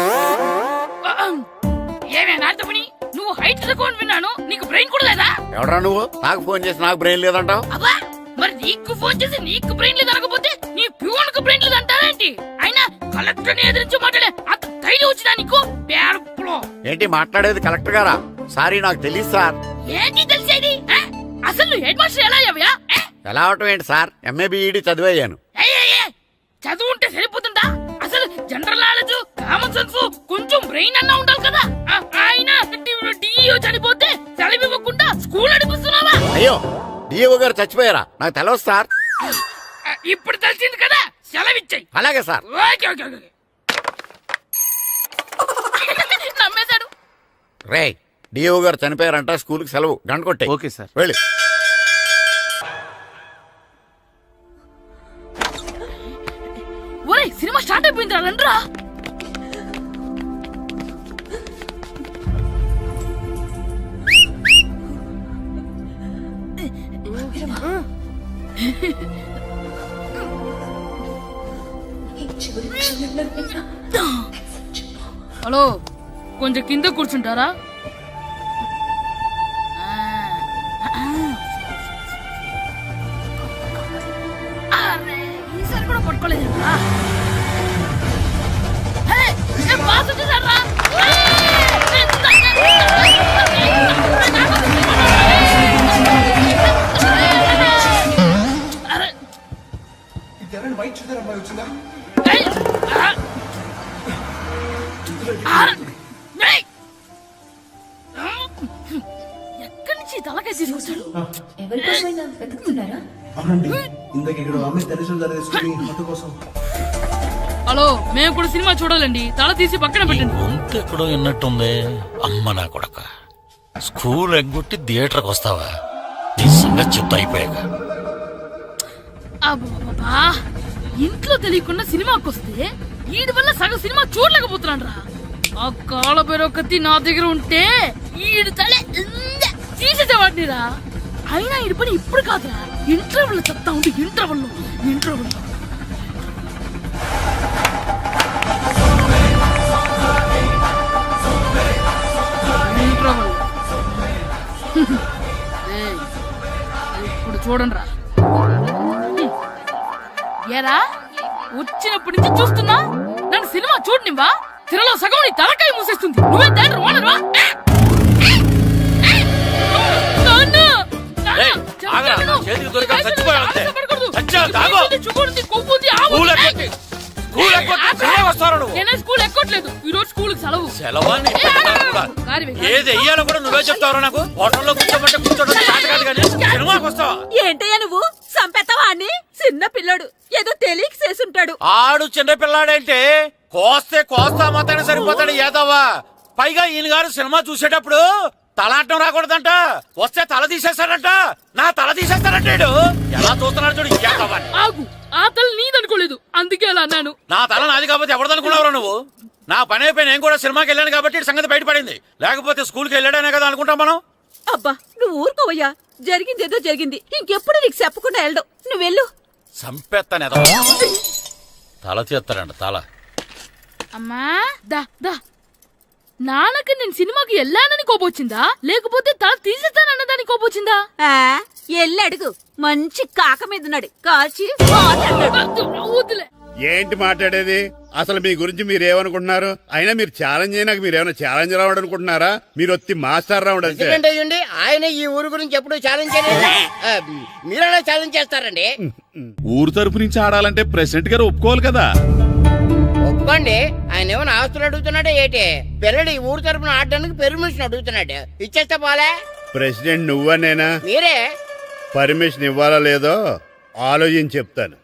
ఏమే నారదముని, నువ్వు హైట్ తక్కువ విన్నాను, నీకు బ్రెయిన్ కూడా లేదా? ఎవడ్రా నువ్వు? నాకు ఫోన్ చేసి నాకు బ్రెయిన్ లేదంటావు? అబ్బా, మరి నీకు ఫోన్ చేసి నీకు బ్రెయిన్ లేదు అనకపోతే నీ ప్యూన్ కు బ్రెయిన్ లేదు అంటారేంటి? అయినా కలెక్టర్ ని ఎదిరించి మాట్లాడే అంత ధైర్యం వచ్చినా నీకు? పేర్పులో ఏంటి మాట్లాడేది? కలెక్టర్ గారా? సారీ, నాకు తెలియదు సార్. ఏంటి తెలిసేది? అసలు నువ్వు హెడ్ మాస్టర్ ఎలా అయ్యావయ్యా? ఎలా అవటం ఏంటి సార్? MA B Ed చదివయ్యాను. చదువు ఉంటే సరిపోతుందా? అసలు జనరల్ నాలెడ్జ్, కామన్ సెన్స్, కొంచెం బ్రెయిన్ అన్నా ఉండాలి కదా. ఆయన డిఇఓ చనిపోతే సెలవు ఇవ్వకుండా స్కూల్ నడిపిస్తున్నావా? అయ్యో, డిఓ గారు చచ్చిపోయారా? నాకు తెలవదు సార్. ఇప్పుడు తెలిసింది కదా, సెలవిచ్చాయి. అలాగే సార్. నమ్మేశాడు. రే, డిఓ గారు చనిపోయారంట, స్కూల్ కి సెలవు. గంట కొట్టే. Okay sir. వెళ్ళి. ఒరే, సినిమా స్టార్ట్ అయిపోయిందిరా, రండ్రా. హలో, కొంచెం కింద కూర్చుంటారా? ఈసారి కూడా పట్టుకోలేదు. ఎక్కడి నుంచి తలకాయ తీసుకొచ్చాడు? హలో, మేము కూడా సినిమా చూడాలండి. తల తీసి పక్కన పెట్టండి. గొంతు ఎక్కడో విన్నట్టుంది. అమ్మ నా కొడక, స్కూల్ ఎగ్గొట్టి థియేటర్కి వస్తావా? నీ సంగతి చెప్తా అయిపోయాక. అబ్బా, ఇంట్లో తెలియకుండా సినిమాకి వస్తే వీడి వల్ల సగం సినిమా చూడలేకపోతున్నాను రా. ఆ కాళ్ళ బెరొకతి నా దగ్గర ఉంటే ఈడు తలే తీసేసేవాడిని రా. అయినా ఈడి పని ఇప్పుడు కాదురా, ఇంటర్వెల్ చెప్తా ఉంటే ఇంటర్వెల్ ఇప్పుడు చూడండి రా. ఏరా, వచ్చినప్పటి నుంచి చూస్తున్నా, నన్ను సినిమా చూడనివ్వా? తిరలో సగం నీ తలకాయ మూసేస్తుంది. నువ్వే దాని రోనర్వా? నేనే స్కూల్ ఎక్కట్లేదు. ఈ రోజు స్కూల్ సెలవు. ఏది వెయ్యాలో కూడా నువ్వే చెప్తావు. నాకు హోటల్లో కూర్చోబట్టే కూర్చోడం కాదు కానీ సినిమాకి వస్తావా? ఏంటయ్యా నువ్వు? సంపెత్తవా అని? చిన్న పిల్లడు, ఏదో తెలియక చేసుంటాడు. ఆడు చిన్న పిల్లాడంటే కోస్తే కోస్తా మాత్రమే సరిపోతాడు ఏదవ్వా. పైగా ఈయన గారు సినిమా చూసేటప్పుడు తలాటం రాకూడదంట, వస్తే తల తీసేస్తాడంట. నా తల తీసేస్తాడంటాడు. ఎలా చూస్తున్నాడు చూడు. ఆగు, ఆ తల నీదనుకోలేదు, అందుకే అలా అన్నాను. నా తల నాది కాబట్టి ఎవరిదనుకున్నావురా నువ్వు? నా పని అయిపోయి నేను కూడా సినిమాకి వెళ్ళాను కాబట్టి సంగతి బయటపడింది. లేకపోతే స్కూల్కి వెళ్ళాడనే కదా అనుకుంటాం మనం. అబ్బా, నువ్వు ఊరుకోవయ్యా. జరిగింది ఏదో జరిగింది, ఇంకెప్పుడు నీకు చెప్పకుండా వెళ్ళడం. నువ్వు వెళ్ళు. సంపెత్తనే తల తీస్తాడంట. తల అమ్మా, దా దా. నాన్నకి నేను సినిమాకి వెళ్ళానని కోపొచ్చిందా, లేకపోతే తల తీసేస్తానన్నదాని కోపొచ్చిందా? ఎల్లి అడుగు. మంచి కాక మీద ఉన్నాడు, కాల్చి వద్దులే. ఏంటి మాట్లాడేది? అసలు మీ గురించి మీరు ఏమనుకుంటున్నారు? అయినా మీరు ఛాలెంజ్ అయినాక మీరు ఏమైనా ఛాలెంజ్ రావడం అనుకుంటున్నారా? మీరు వచ్చి మాస్టర్ రావడం అంతే. ఆయన ఈ ఊరు గురించి ఎప్పుడు ఛాలెంజ్ చేయలేదు. మీరైనా ఛాలెంజ్ చేస్తారండి? ఊరు తరపు నుంచి ఆడాలంటే ప్రెసిడెంట్ గారు ఒప్పుకోవాలి కదా. ఒప్పుకోండి. ఆయన ఏమైనా ఆస్తులు అడుగుతున్నాడే ఏంటి? పిల్లడు ఈ ఊరు తరపున ఆడడానికి పెర్మిషన్ అడుగుతున్నాడు. ఇచ్చేస్తే పోలే. ప్రెసిడెంట్ నువ్వా నేనా? మీరే. పర్మిషన్ ఇవ్వాలా లేదో ఆలోచించి చెప్తాను.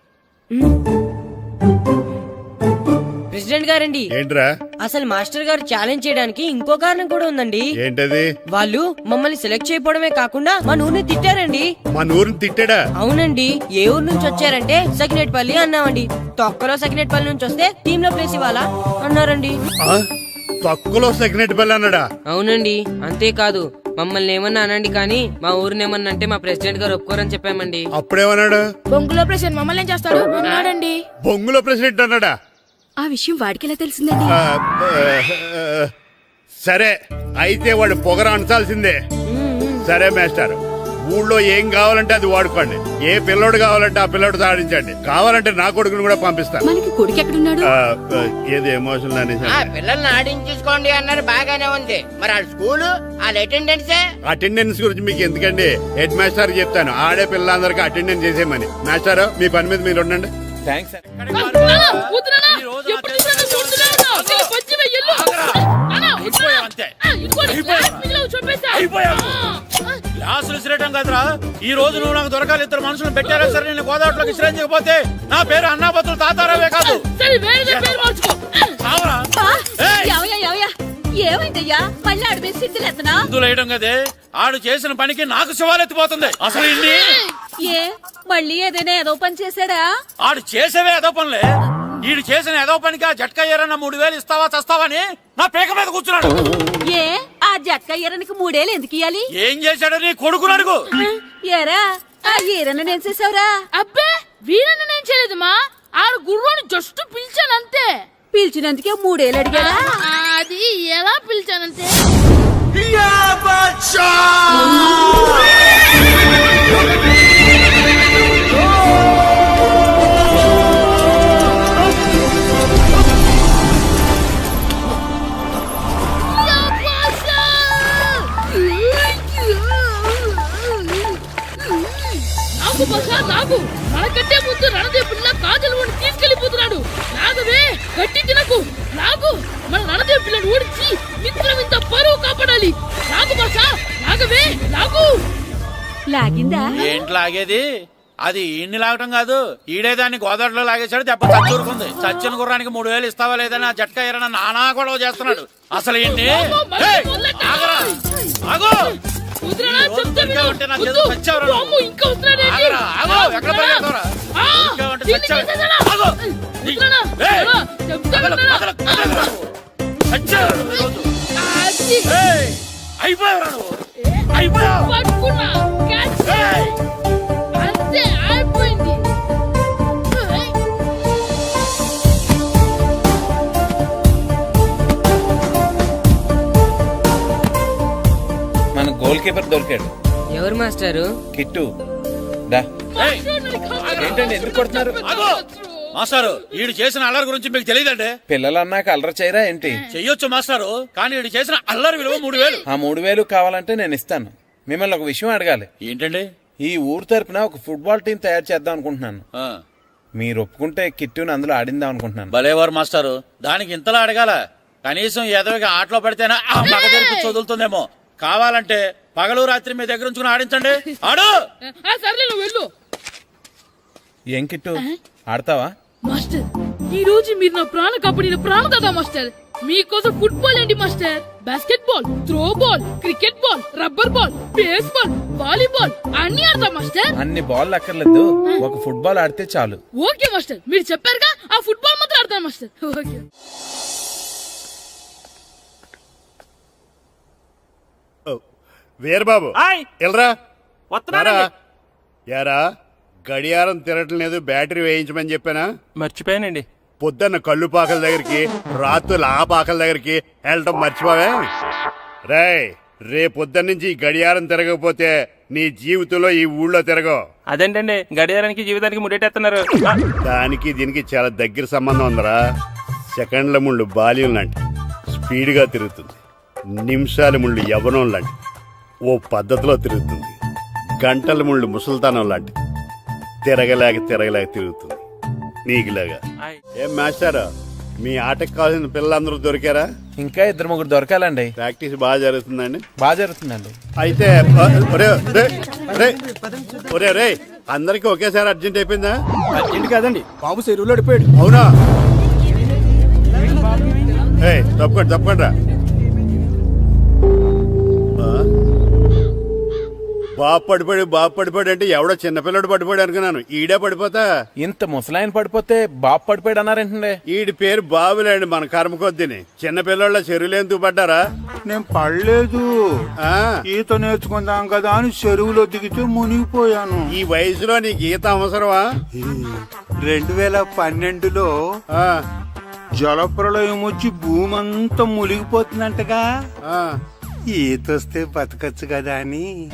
ప్రెసిడెంట్ గారండి. ఏంట్రా? అసలు మాస్టర్ గారు ఛాలెంజ్ చేయడానికి ఇంకో కారణం కూడా ఉందండి. ఏంటది? వాళ్ళు మమ్మల్ని సెలెక్ట్ చేయకపోవడమే కాకుండా మా ఊరిని తిట్టారండి. మా ఊరిని తిట్టాడా? అవునండి. ఏ ఊరు నుంచి వచ్చారంటే సకినేట్పల్లి అన్నామండి. తొక్కలో సకినేట్పల్లి నుంచి వస్తే టీమ్ లో ప్లేస్ ఇవ్వాలా అన్నారండి. తక్కువలో సెకండ్ పిల్ల అన్నాడా? అవునండి, అంతేకాదు మమ్మల్ని ఏమన్నా అనండి కానీ మా ఊరిని ఏమన్నా అంటే మా ప్రెసిడెంట్ గారు ఒప్పుకోరని చెప్పామండి. అప్పుడేమన్నాడు? బొంగులో ప్రెసిడెంట్ మమ్మల్ని ఏం చేస్తాడు అన్నాడండి. బొంగులో ప్రెసిడెంట్ అన్నాడా? ఆ విషయం వాడికి ఎలా తెలిసిందండి? సరే అయితే వాడు పొగర అంచాల్సిందే. సరే మాస్టర్, ఊళ్ళో ఏం కావాలంటే అది వాడుకోండి. ఏ పిల్లోడు కావాలంటే ఆ పిల్లోడు సాధించండి. కావాలంటే నా కొడుకుని కూడా పంపిస్తాను. మనకి కొడుకు ఎక్కడున్నాడు? ఏది ఎమోషనల్ అనేసి పిల్లల్ని ఆడించేసుకోండి అన్నారు, బాగానే ఉంది. మరి ఆ స్కూలు వాళ్ళ అటెండెన్స్ గురించి మీకు ఎందుకండి, హెడ్ మాస్టర్ చెప్తాను. ఆడే పిల్లలందరికీ అటెండెన్స్ చేసేయమని. మాస్టర్ మీ పని మీద మీరు ఉండండి. థ్యాంక్స్. గ్లాసులు విసిరేయటం కదరా, ఈ రోజు నువ్వు నాకు దొరకాలి. ఇద్దరు మనుషులు పెట్టారా సరే, నేను గోదావరిలోకి విసిరించకపోతే నా పేరు అన్నాపత్రులు తాతారావే కాదు. ఏమైందయ్యా? మళ్ళీ ఆడిపై సిద్ధులెత్తనా? వేయడం కదే, ఆడు చేసిన పనికి నాకు శివాలెత్తిపోతుంది. అసలు ఇన్ని ఏ మళ్ళీ ఏదైనా ఏదో పని చేశాడా? ఆడు చేసేవే ఏదో పనులే. ఈడు చేసిన ఏదో పనికి ఆ జట్కా ఏరన్న 3000 ఇస్తావా చస్తావని నా పేక మీద కూర్చున్నాడు. ఏ ఆ జట్కా ఈరనికి 3 ఏళ్ళు ఎందుకు ఇయ్యాలి? ఏం చేశాడో నీ కొడుకుని అడుగు. ఏరా ఆ ఈరన్న నేను చేసావురా? అబ్బే వీరన్న నేను చేయలేదు మా, ఆడు గుర్రాన్ని జస్ట్ పిలిచానంతే. పిలిచినందుకే 3 ఏళ్ళు అడిగాడా? అది ఎలా పిలిచానంటే నాగు మనకంటే ముందు రణదేవుడిలా కాజల్ ఓడి తీసుకెళ్లిపోతున్నాడు. నాగవే గట్టి తినకు. నాగు మన రణదేవు పిల్లని ఓడించి మిత్రం ఇంత పరువు కాపాడాలి. నాగు భాష నాగవే నాగు. లాగిందా? ఏంటి లాగేది? అది ఈయన్ని లాగటం కాదు, ఈడే దాన్ని గోదావరిలో లాగేశాడు. దెబ్బ చచ్చూరుకుంది. చచ్చిన గుర్రానికి 3000 ఇస్తావా లేదని ఆ జట్కా ఏరన్న నానా గొడవ చేస్తున్నాడు. అసలు ఏంటి? అంతే అయిపోయింది. మన గోల్ కీపర్ దొరికాడు. ఎవరు మాస్టారు? కిట్టు దా. ఏంటండి ఎందుకు కొడుతున్నారు? మాస్టారు, ఈడు చేసిన అల్లరి గురించి మీకు తెలియదండి. పిల్లలు అన్నాక అల్లరి చేయరా ఏంటి? చెయ్యొచ్చు మాస్టారు, కానీ ఈడు చేసిన అల్లరి విలువ 3000. ఆ 3000 కావాలంటే నేను ఇస్తాను. మిమ్మల్ని ఒక విషయం అడగాలి. ఏంటండి? ఈ ఊరు తరపున ఒక ఫుట్బాల్ టీం తయారు చేద్దాం అనుకుంటున్నాను. మీరు ఒప్పుకుంటే కిట్టుని అందులో ఆడిందాం అనుకుంటున్నాను. భలేవారు మాస్టారు, దానికి ఇంతలా అడగాల? కనీసం ఎదవిగా ఆటలో పడితేనే ఆ మగ తెరిపి వదులుతుందేమో. కావాలంటే పగలు రాత్రి మీ దగ్గర ఉంచుకుని ఆడించండి. ఆడు. సర్లే నువ్వు వెళ్ళు. ఏం కిట్టు ఆడతావా? మాస్టర్ ఈ రోజు మీరు నా ప్రాణ కాపాడిన ప్రాణదాత మాస్టర్. మీకోసం ఫుట్బాల్ ఏంటి master, basket ball, throw ball, cricket ball, rubber ball, base ball, volleyball అన్ని ఆడతా మాస్టర్. అన్ని బాల్ అక్కర్లేదు, ఒక ఫుట్బాల్ ఆడితే చాలు. ఓకే మాస్టర్, మీరు చెప్పారుగా ఆ ఫుట్బాల్ మాత్రం ఆడతాను మాస్టర్. ఓకే. వీరబాబు ఎల్రా యారా, గడియారం తిరగట్లేదు, బ్యాటరీ వేయించమని చెప్పానా? మర్చిపోయానండి. పొద్దున్న కళ్ళు పాకల దగ్గరికి, రాత్రులు ఆ పాకల దగ్గరికి వెళ్ళటం మర్చిపోవే? రేపొద్దున్న నుంచి ఈ గడియారం తిరగకపోతే నీ జీవితంలో ఈ ఊళ్ళో తిరగవు. అదేంటండి గడియారానికి జీవితానికి ముడేటేస్తున్నారు? దానికి దీనికి చాలా దగ్గర సంబంధం ఉందరా. సెకండ్ల ముళ్ళు బాల్యం లాంటి స్పీడ్గా తిరుగుతుంది. నిమిషాల ముళ్ళు యవ్వనం లాంటి ఓ పద్ధతిలో తిరుగుతుంది. గంటల ముళ్ళు ముసల్తానం లాంటి తిరగలేక తిరుగుతుంది నీకులాగా. ఏం మాస్టర్, మీ ఆటకు కావాల్సిన పిల్లలందరూ దొరికారా? ఇంకా 2-3 దొరకాలండి. ప్రాక్టీస్ బాగా జరుగుతుందండి? బాగా జరుగుతుందండి. అయితే ఒరే అందరికి ఒకేసారి అర్జెంట్ అయిపోయిందా? అర్జెంట్ కాదండి, బాబు చెరువులో పడిపోయాడు. అవునా? తప్పకుండా బాబు పడిపోయాడు అంటే ఎవడో చిన్నపిల్లడు పడిపోయాడు అనుకున్నాను. ఈడే పడిపోతా. ఇంత ముసలాయన పడిపోతే బాబు పడిపోయాడు అన్నారేంటండి? ఈడి పేరు బాబులేండి, మన కర్మ కొద్దిని. చిన్నపిల్లల చెరువులు ఎందుకు పడ్డారా? నేను పడలేదు, ఆ, ఈత నేర్చుకుందాం కదా అని చెరువులో దిగితే మునిగిపోయాను. ఈ వయసులో నీకు ఈత అవసరమా? 2012లో ఆ, జలప్రలయం వచ్చి భూమి అంతా మునిగిపోతుందంటగా. ఆ. ఈతొస్తే బతకచ్చు కదా అని